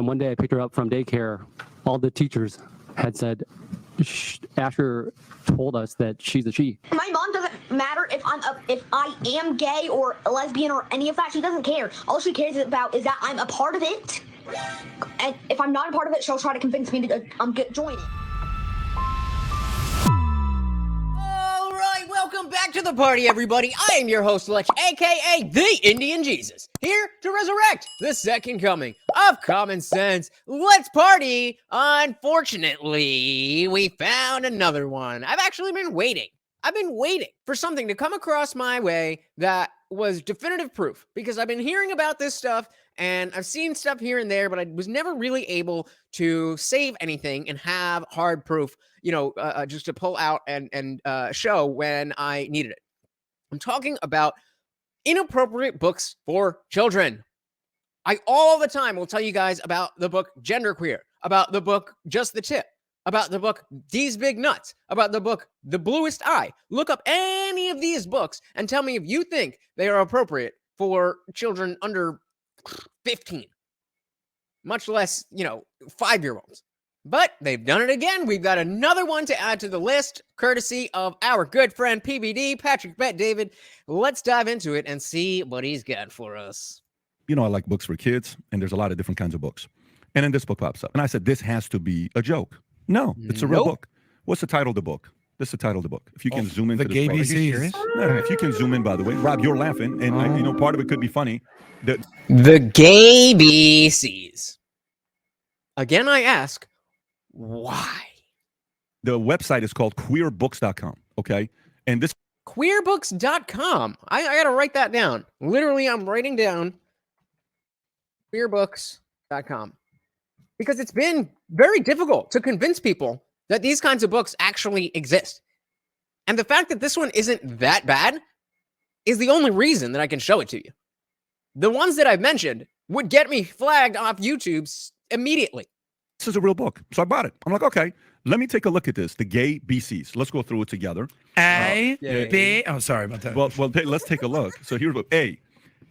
And one day I picked her up from daycare. All the teachers had said, Asher told us that she's a she. My mom doesn't matter if I am gay or a lesbian or any of that. She doesn't care. All she cares about is that I'm a part of it. And if I'm not a part of it, she'll try to convince me to join it. All right, welcome back to the party, everybody. I am your host, Lex, aka the Indian Jesus, here to resurrect the second coming of common sense. Let's party. Unfortunately, we found another one. I've actually been waiting. I've been waiting for something to come across my way that was definitive proof, because I've been hearing about this stuff and I've seen stuff here and there, but I was never really able to save anything and have hard proof, just to pull out and show when I needed it. I'm talking about inappropriate books for children. I all the time will tell you guys about the book Genderqueer, about the book Just the Tip, about the book These Big Nuts, about the book The Bluest Eye. Look up any of these books and tell me if you think they are appropriate for children under 15, much less, 5-year-olds. But they've done it again. We've got another one to add to the list, courtesy of our good friend PBD, Patrick Bet David. Let's dive into it and see what he's got for us. I like books for kids, and there's a lot of different kinds of books. And then this book pops up. And I said, this has to be a joke. No, it's a real book. What's the title of the book? This is the title of the book. If you can zoom in. The gay BCs. No, if you can zoom in, by the way. Rob, you're laughing, and part of it could be funny. The gay BCs. Again, I ask, why? The website is called queerbooks.com, okay? And this... Queerbooks.com. I got to write that down. Literally, I'm writing down queerbooks.com. Because it's been very difficult to convince people that these kinds of books actually exist. And the fact that this one isn't that bad is the only reason that I can show it to you. The ones that I've mentioned would get me flagged off YouTube immediately. This is a real book. So I bought it. I'm like, okay, let me take a look at this. The gay BCs. Let's go through it together. Oh, sorry about that. Well, let's take a look. So here's what A.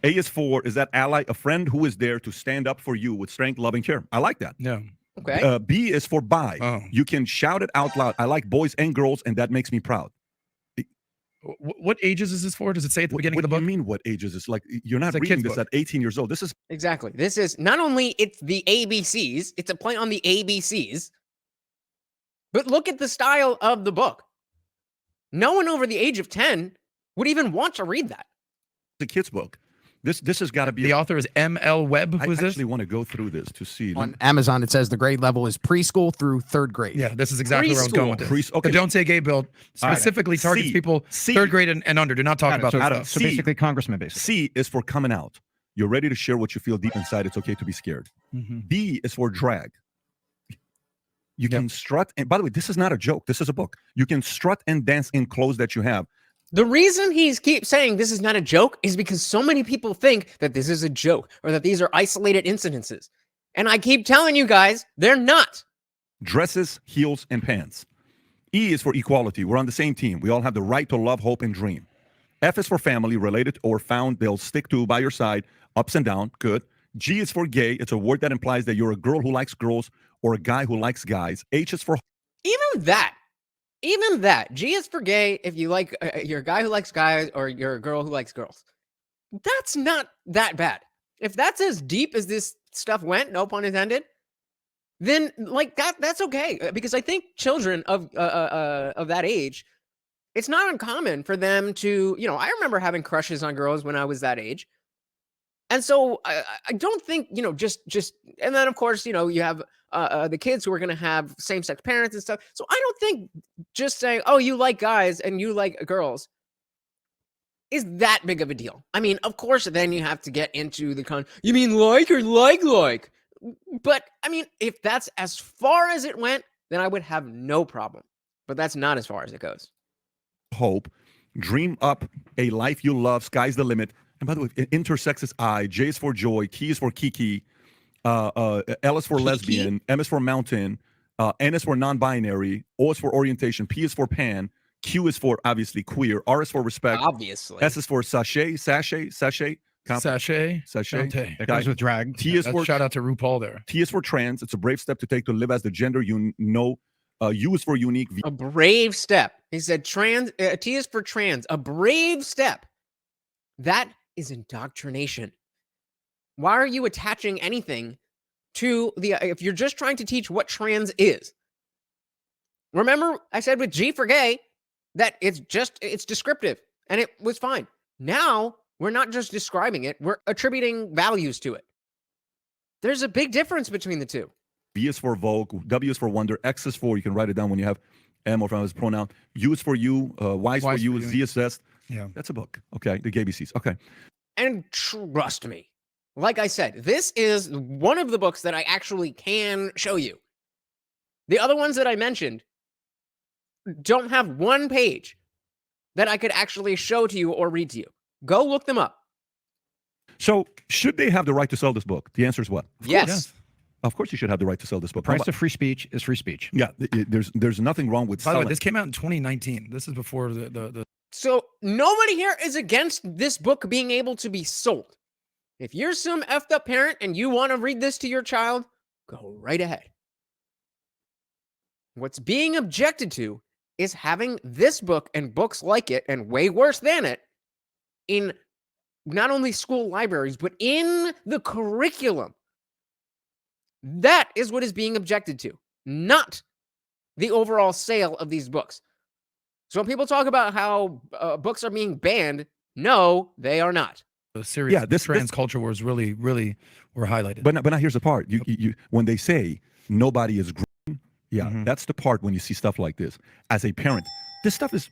A is for, is that ally, a friend who is there to stand up for you with strength, love, and care. I like that. Yeah. Okay. B is for bi. Oh. You can shout it out loud. I like boys and girls, and that makes me proud. What ages is this for? Does it say at the beginning of the book? What do you mean what ages? It's like you're not It's a reading kid's this book. at 18 years old. This is... Exactly. This is not only it's the ABCs, it's a play on the ABCs, but look at the style of the book. No one over the age of 10 would even want to read that. It's a kid's book. This has got to be... The author is M.L. Webb. I Who's this? actually want to go through this to see. On Amazon, it says the grade level is preschool through 3rd grade. Yeah, this is exactly where I was going with this. Okay. The Don't Say Gay bill specifically targets people 3rd grade and under. Do not talk about that. So basically congressman, basically. C is for coming out. You're ready to share what you feel deep inside. It's okay to be scared. B is for drag. You can strut. And by the way, this is not a joke. This is a book. You can strut and dance in clothes that you have. The reason he keeps saying this is not a joke is because so many people think that this is a joke or that these are isolated incidences. And I keep telling you guys, they're not. Dresses, heels, and pants. E is for equality. We're on the same team. We all have the right to love, hope, and dream. F is for family, related or found. They'll stick to by your side, ups and down. Good. G is for gay. It's a word that implies that you're a girl who likes girls or a guy who likes guys. H is for... Even that. G is for gay if you like, you're a guy who likes guys or you're a girl who likes girls. That's not that bad. If that's as deep as this stuff went, no pun intended, then like that's okay. Because I think children of that age, it's not uncommon for them to, I remember having crushes on girls when I was that age. And so I don't think, just, and then of course, you have the kids who are going to have same-sex parents and stuff. So I don't think just saying, oh, you like guys and you like girls is that big of a deal. I mean, of course, then you have to get into the you mean like or like? But I mean, if that's as far as it went, then I would have no problem. But that's not as far as it goes. Hope, dream up a life you love, sky's the limit. And by the way, intersex is I, J is for joy, K is for Kiki, L is for lesbian, M is for mountain, N is for non-binary, O is for orientation, P is for pan, Q is for obviously queer, R is for respect, Obviously. S is for sachet, Sachet. Sachet. That goes with drag. T is for Shout out to RuPaul there. T is for trans. It's a brave step to take to live as the gender you know. U is for unique. A brave step. He said trans. T is for trans. A brave step. That is indoctrination. Why are you attaching anything to if you're just trying to teach what trans is? Remember, I said with G for gay that it's descriptive and it was fine. Now we're not just describing it, we're attributing values to it. There's a big difference between the two. V is for Vogue, W is for wonder, X is for, you can write it down when you have M or as pronoun, U is for you, Y is for you, Z is zest. Yeah. That's a book. Okay, the ABCs. Okay. And trust me, like I said, this is one of the books that I actually can show you. The other ones that I mentioned don't have one page that I could actually show to you or read to you. Go look them up. So, should they have the right to sell this book? The answer is what? Yes. Of course you should have the right to sell this book. Price of free speech is free speech. Yeah, there's nothing wrong with By the way, selling. this came out in 2019. This is before the So nobody here is against this book being able to be sold. If you're some effed up parent and you want to read this to your child, go right ahead. What's being objected to is having this book and books like it, and way worse than it, in not only school libraries, but in the curriculum. That is what is being objected to, not the overall sale of these books. So when people talk about how books are being banned, no, they are not. serious trans culture wars really were highlighted. But now here's the part. You when they say nobody is growing, that's the part when you see stuff like this. As a parent, this stuff is,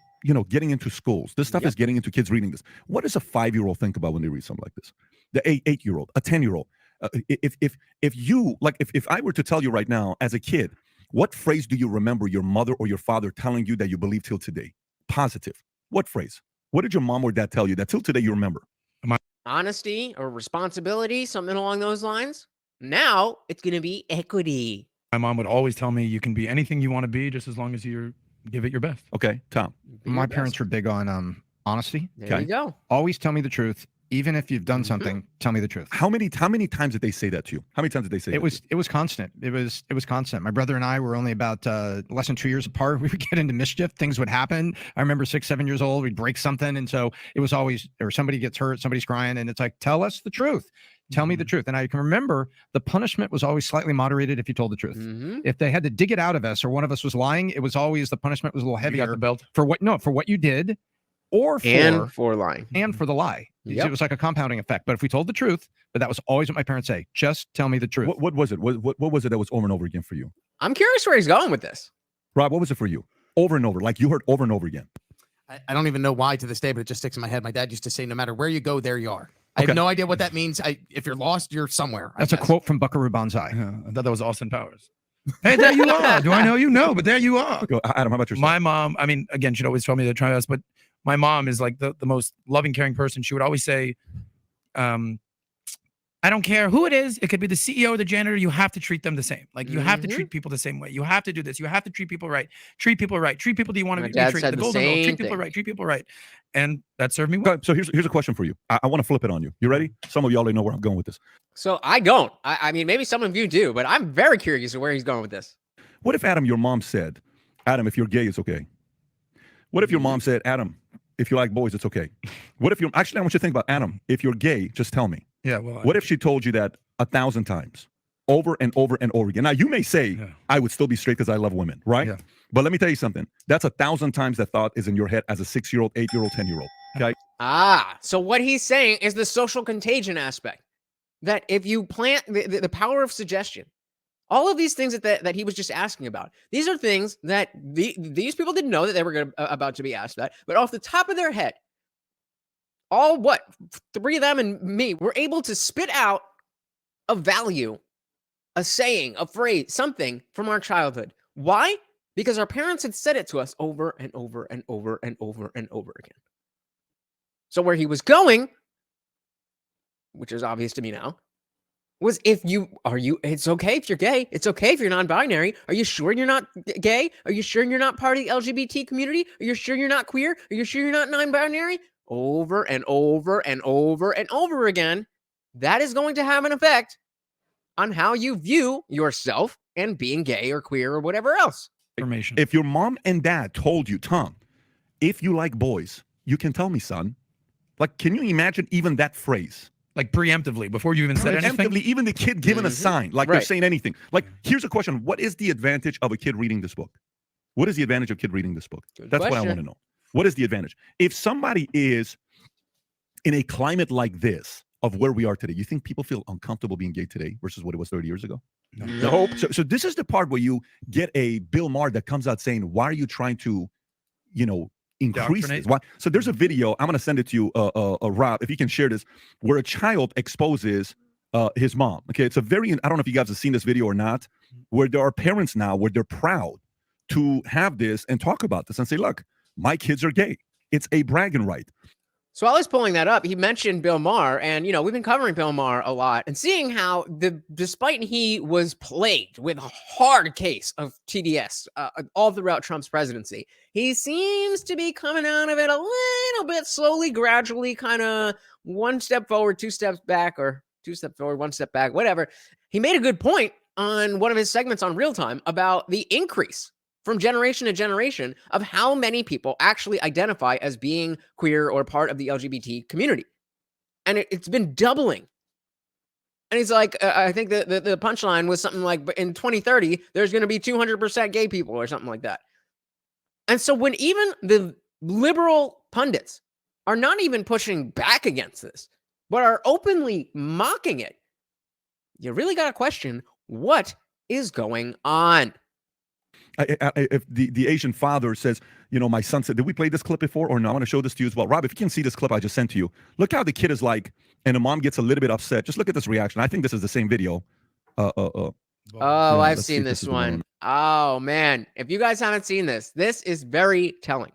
getting into schools. This stuff is getting into kids reading this. What does a 5-year-old think about when they read something like this? The 8-year-old, a 10-year-old. If I were to tell you right now, as a kid, what phrase do you remember your mother or your father telling you that you believe till today? Positive. What phrase? What did your mom or dad tell you that till today you remember? Honesty or responsibility, something along those lines. Now it's going to be equity. My mom would always tell me you can be anything you want to be just as long as you give it your best. Okay, Tom. My parents were big on honesty. There you go. Always tell me the truth. Even if you've done something, tell me the truth. How many times did they say that to you? How many times did they say that? It was constant. It was constant. My brother and I were only about less than 2 years apart. We would get into mischief. Things would happen. I remember 6, 7 years old, we'd break something. And so it was always, or somebody gets hurt, somebody's crying, and it's like, tell us the truth. Tell me the truth. And I can remember the punishment was always slightly moderated if you told the truth. If they had to dig it out of us or one of us was lying, it was always, the punishment was a little heavier. You got the belt? For what you did, or for lying. And for the lie. Yep. It was like a compounding effect. But if we told the truth, but that was always what my parents say, just tell me the truth. What was it? What was it that was over and over again for you? I'm curious where he's going with this. Rob, what was it for you? Over and over, like you heard over and over again. I don't even know why to this day, but it just sticks in my head. My dad used to say, no matter where you go, there you are. I have no idea what that means. If you're lost, you're somewhere. That's a quote from Buckaroo Banzai. Yeah, I thought that was Austin Powers. Hey, there you are. Do I know you? No, but there you are. Adam, how about yourself? My mom, I mean, again, she'd always tell me to try this, but my mom is like the most loving, caring person. She would always say, I don't care who it is. It could be the CEO or the janitor. You have to treat them the same. Like you have to treat people the same way. You have to do this. You have to treat people right. Treat people right. Treat people. Do you want to be treated? The golden rule. Treat people right. Treat people right. And that served me well. So here's a question for you. I want to flip it on you. You ready? Some of you already know where I'm going with this. So I don't. I mean, maybe some of you do, but I'm very curious where he's going with this. What if, Adam, your mom said, Adam, if you're gay, it's okay? What if your mom said, Adam, if you like boys, it's okay? What if actually, I want you to think about, Adam, if you're gay, just tell me. Yeah, well. What if she told you that 1,000 times, over and over and over again? Now, you may say, I would still be straight because I love women, right? Yeah. But let me tell you something. That's 1,000 times that thought is in your head as a 6-year-old, 8-year-old, 10-year-old, okay? So what he's saying is the social contagion aspect. That if you plant the power of suggestion, all of these things that he was just asking about, these are things that these people didn't know that they were about to be asked about, but off the top of their head, all 3 of them and me were able to spit out a value, a saying, a phrase, something from our childhood. Why? Because our parents had said it to us over and over and over and over and over again. So where he was going, which is obvious to me now, was it's okay if you're gay. It's okay if you're non-binary. Are you sure you're not gay? Are you sure you're not part of the LGBT community? Are you sure you're not queer? Are you sure you're not non-binary? over and over and over and over again, that is going to have an effect on how you view yourself and being gay or queer or whatever else. Information. If your mom and dad told you, Tom, if you like boys, you can tell me, son. Like, can you imagine even that phrase? Like preemptively, before you even said anything? Preemptively, even the kid giving a sign, like they're saying anything. Like, here's a question. What is the advantage of a kid reading this book? What is the advantage of a kid reading this book? That's what I want to know. What is the advantage? If somebody is in a climate like this, of where we are today, you think people feel uncomfortable being gay today versus what it was 30 years ago? Nope. So this is the part where you get a Bill Maher that comes out saying, why are you trying to, increase this? Why? So there's a video, I'm going to send it to you, Rob, if you can share this, where a child exposes his mom. Okay, it's a very, I don't know if you guys have seen this video or not, where there are parents now where they're proud to have this and talk about this and say, look, my kids are gay. It's a bragging right. So while I was pulling that up, he mentioned Bill Maher, and we've been covering Bill Maher a lot, and seeing how despite he was plagued with a hard case of TDS all throughout Trump's presidency, he seems to be coming out of it a little bit slowly, gradually, kind of one step forward, two steps back, or two steps forward, one step back, whatever. He made a good point on one of his segments on Real Time about the increase from generation to generation of how many people actually identify as being queer or part of the LGBT community. And it's been doubling. And he's like, I think the punchline was something like, in 2030, there's going to be 200% gay people or something like that. And so when even the liberal pundits are not even pushing back against this, but are openly mocking it, you really got to question what is going on. If the Asian father says, my son said, did we play this clip before or no? I want to show this to you as well. Rob, if you can see this clip I just sent to you, look how the kid is like, and the mom gets a little bit upset. Just look at this reaction. I think this is the same video. I've seen this one. Oh, man. If you guys haven't seen this, this is very telling.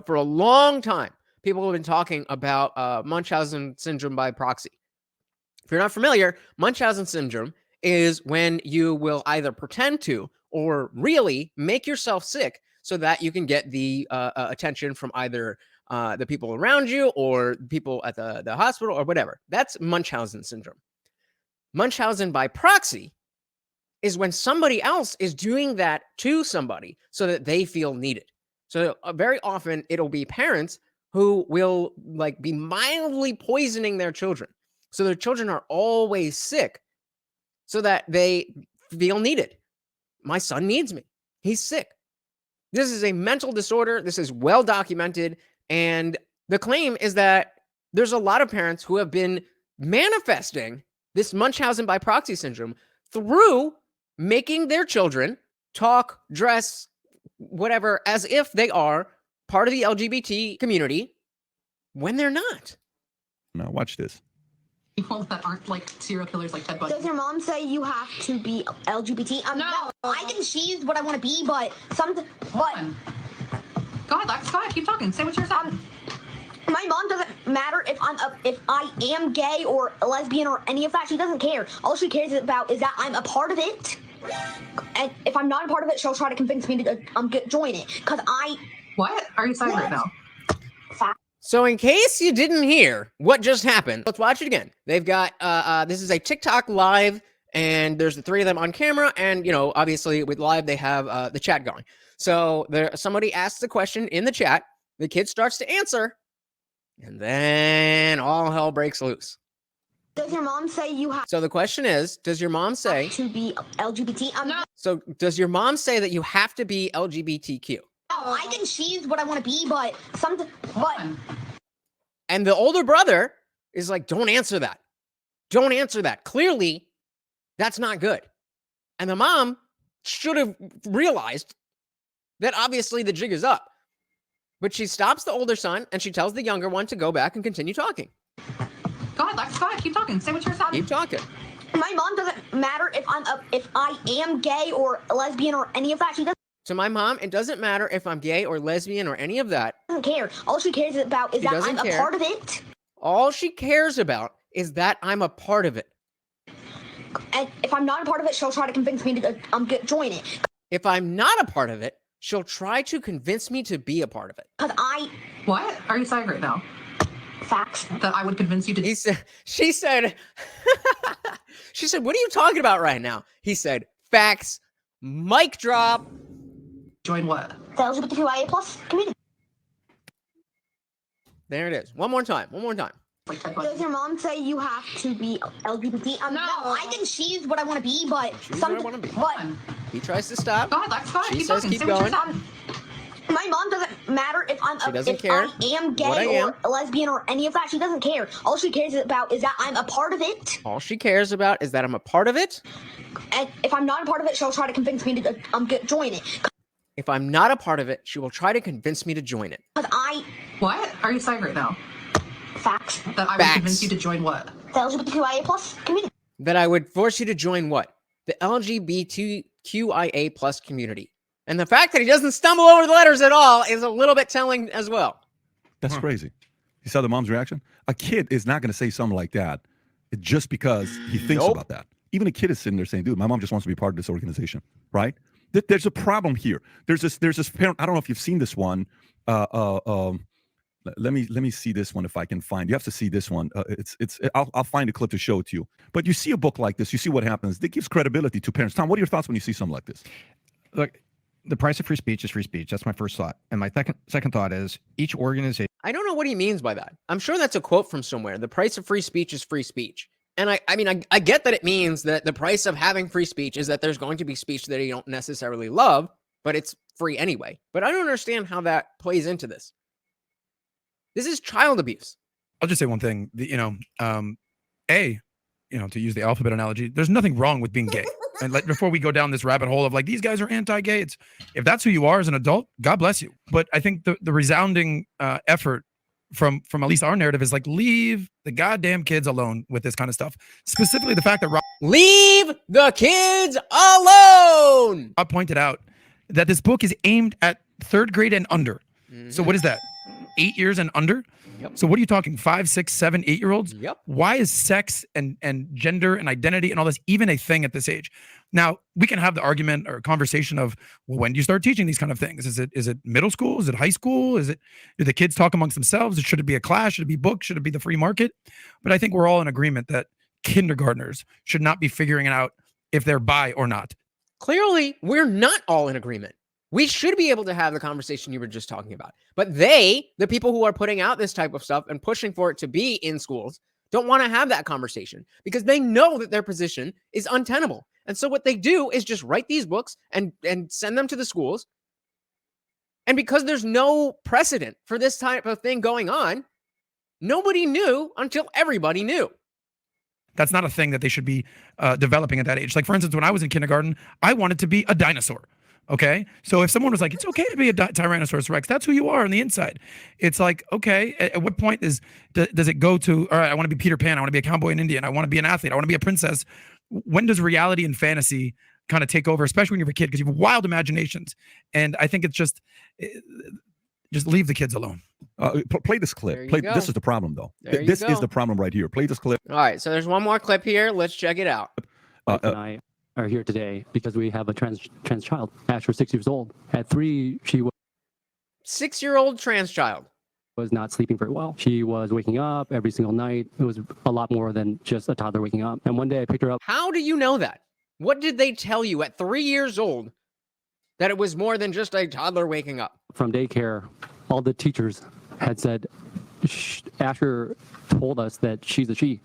For a long time, people have been talking about Munchausen syndrome by proxy. If you're not familiar, Munchausen syndrome is when you will either pretend to or really make yourself sick so that you can get the attention from either the people around you or people at the hospital or whatever. That's Munchausen syndrome. Munchausen by proxy is when somebody else is doing that to somebody so that they feel needed. So very often it'll be parents who will be mildly poisoning their children. So their children are always sick so that they feel needed. My son needs me. He's sick. This is a mental disorder. This is well documented. And the claim is that there's a lot of parents who have been manifesting this Munchausen by proxy syndrome through making their children talk, dress, whatever, as if they are part of the LGBT community when they're not. Now watch this. People that aren't serial killers like Ted Bundy. Does your mom say you have to be LGBT? No, I can choose what I want to be, but something. What? Go ahead, Lex. Go ahead. Keep talking. Say what you're saying. My mom doesn't matter if I am gay or a lesbian or any of that. She doesn't care. All she cares about is that I'm a part of it. And if I'm not a part of it, she'll try to convince me to join it. Because I. What? Are you saying right now? So in case you didn't hear what just happened, let's watch it again. They've got, this is a TikTok live, and there's the three of them on camera, and, obviously with live, they have the chat going. So somebody asks the question in the chat, the kid starts to answer, and then all hell breaks loose. Does your mom say you have So the question is, does your mom say to be LGBT? No. So does your mom say that you have to be LGBTQ? I can choose what I want to be, but something. But. And the older brother is like, don't answer that. Don't answer that. Clearly, that's not good. And the mom should have realized that obviously the jig is up. But she stops the older son and she tells the younger one to go back and continue talking. Go ahead, Lex. Go ahead. Keep talking. Say what you're saying. Keep talking. My mom doesn't matter if I am gay or a lesbian or any of that. She To my mom, it doesn't matter if I'm gay or lesbian or any of that. doesn't care. All she cares about is that I'm a part of it. All she cares about is that I'm a part of it. And if I'm not a part of it, she'll try to convince me to join it. If I'm not a part of it, she'll try to convince me to be a part of it. Because I. What? Are you saying right now? Facts. That I would convince you to He said, she said, she said, what are you talking about right now? He said, facts, mic drop. join what? The LGBTQIA plus community. There it is. One more time. One more time. Does your mom say you have to be LGBT? No, I can choose what I want to be, but Choose what I wanna be. But He tries to stop. Go ahead, Lex. Go ahead. She Keep says talking. keep Say what you're going. saying. my mom doesn't matter if I'm She doesn't if care I am what I gay am. or a lesbian or any of that. She doesn't care. All she cares about is that I'm a part of it. All she cares about is that I'm a part of it. And if I'm not a part of it, she'll try to convince me to join it. If I'm not a part of it, she will try to convince me to join it. Because I What are you saying right now? facts. That I would Facts. convince you to join what? The LGBTQIA plus community. That I would force you to join what? The LGBTQIA plus community. And the fact that he doesn't stumble over the letters at all is a little bit telling as well. That's crazy. You saw the mom's reaction? A kid is not going to say something like that just because he thinks Nope. about that. Even a kid is sitting there saying, dude, my mom just wants to be part of this organization, right? There's a problem here. There's this parent, I don't know if you've seen this one. Let me see this one if I can find. You have to see this one. I'll find a clip to show it to you. But you see a book like this, you see what happens. It gives credibility to parents. Tom, what are your thoughts when you see something like this? Look, the price of free speech is free speech. That's my first thought. And my second thought is each organization. I don't know what he means by that. I'm sure that's a quote from somewhere. The price of free speech is free speech. And I get that it means that the price of having free speech is that there's going to be speech that you don't necessarily love, but it's free anyway. But I don't understand how that plays into this. This is child abuse. I'll just say one thing. To use the alphabet analogy, there's nothing wrong with being gay. And before we go down this rabbit hole of like, these guys are anti-gay, if that's who you are as an adult, God bless you. But I think the resounding effort from at least our narrative is like, leave the goddamn kids alone with this kind of stuff. Specifically the fact that Leave the kids alone. Rob pointed out that this book is aimed at 3rd grade and under. So what is that? 8 years and under? Yep. So what are you talking? 5, 6, 7, 8-year-olds? Yep. Why is sex and gender and identity and all this even a thing at this age? Now we can have the argument or conversation of, well, when do you start teaching these kind of things? Is it middle school? Is it high school? Do the kids talk amongst themselves? Should it be a class? Should it be books? Should it be the free market? But I think we're all in agreement that kindergartners should not be figuring it out if they're bi or not. Clearly, we're not all in agreement. We should be able to have the conversation you were just talking about. But the people who are putting out this type of stuff and pushing for it to be in schools, don't want to have that conversation because they know that their position is untenable. And so what they do is just write these books and send them to the schools. And because there's no precedent for this type of thing going on, nobody knew until everybody knew. That's not a thing that they should be developing at that age. Like, for instance, when I was in kindergarten, I wanted to be a dinosaur. Okay. So if someone was like, it's okay to be a Tyrannosaurus Rex, that's who you are on the inside. It's like, okay, at what point does it go to, all right, I want to be Peter Pan. I want to be a cowboy in India. I want to be an athlete. I want to be a princess. When does reality and fantasy kind of take over, especially when you're a kid, because you have wild imaginations. And I think it's just leave the kids alone. Play this clip. This is the problem, though. This is the problem right here. Play this clip. All right. So there's one more clip here. Let's check it out. And I are here today because we have a trans child. Asher, 6 years old. At 3, she 6-year-old trans child. was not sleeping very well. She was waking up every single night. It was a lot more than just a toddler waking up. And one day I picked her up. How do you know that? What did they tell you at 3 years old that it was more than just a toddler waking up? From daycare, all the teachers had said, Asher told us that she's a she.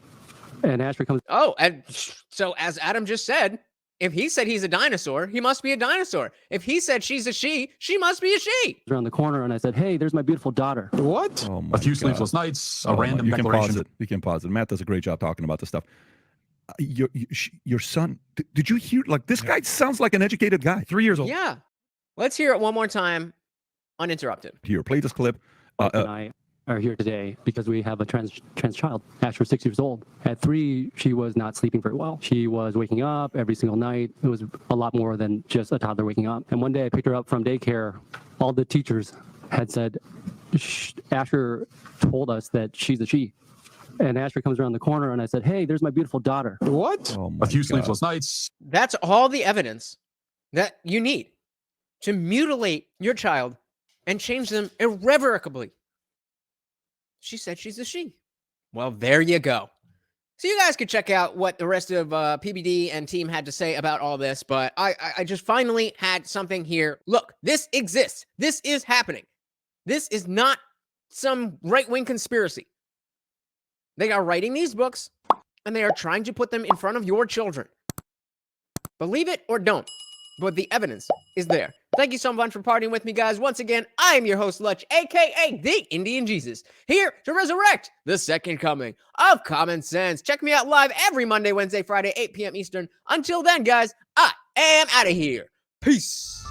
And Asher comes. Oh, and so as Adam just said, if he said he's a dinosaur, he must be a dinosaur. If he said she's a she must be a she. Around the corner, and I said, "Hey, there's my beautiful daughter." What? Oh a few sleepless nights, a random you declaration. You can pause it. Matt does a great job talking about this stuff. Your son, did you hear? Like, this guy sounds like an educated guy. 3 years old. Yeah. Let's hear it one more time, uninterrupted. Here, play this clip. And I are here today because we have a trans child. Asher, 6 years old. At 3, she was not sleeping very well. She was waking up every single night. It was a lot more than just a toddler waking up. And one day I picked her up from daycare. All the teachers had said, Asher told us that she's a she. And Asher comes around the corner, and I said, "Hey, there's my beautiful daughter." What? A few sleepless nights. That's all the evidence that you need to mutilate your child and change them irrevocably. she said she's a she. Well, there you go. So you guys could check out what the rest of PBD and team had to say about all this, but I just finally had something here. Look, this exists. This is happening. This is not some right-wing conspiracy. They are writing these books, and they are trying to put them in front of your children. Believe it or don't, but the evidence is there. Thank you so much for partying with me, guys. Once again, I am your host, Lutch, a.k.a. the Indian Jesus, here to resurrect the second coming of common sense. Check me out live every Monday, Wednesday, Friday, 8 p.m. Eastern. Until then, guys, I am out of here. Peace.